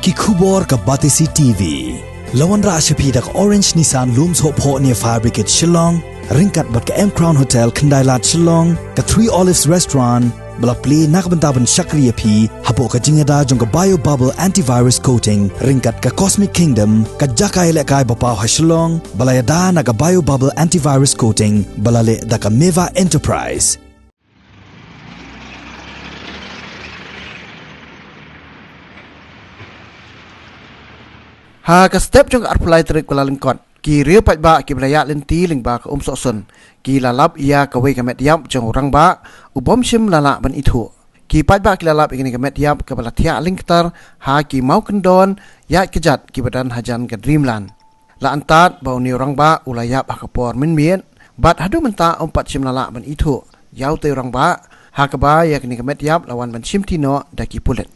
ki khubor ka batisi TV. Lawan ra ashapi dak Orange Nissan looms ho pho near Fire Brigade Shillong, ringkat bat ka M Crown Hotel Kandailat Shillong, ka Three Olives Restaurant, bala play nakbantaban Shakriya P, hapo ka jingada jong ka Bio Bubble Antivirus Coating, ringkat ka Cosmic Kingdom, ka Jakai Lekai Bapaw ha Shillong, bala yada na ka Bio Bubble Antivirus Coating, bala le da ka Meva Enterprise. Ka step jong arpulai terik kula lengkot ki riu pat ba ki belaya lenti lingba ka Umsohsun ki lalap ia ka wei ka Metïap jong Rangbah ubom sim lala ban Ithuh ki pat ba ki lalap ingini ka Metïap ka balatia lingktar ha ki mau kendon ya kejat ki badan hajan ka Dreamland la antat bau ni Rangbah ulayap ha kapor min bat hadu menta umpat sim lala ban Ithuh yau te Rangbah ha ka ba ya kini ka Metïap lawan ban sim tino daki pulet.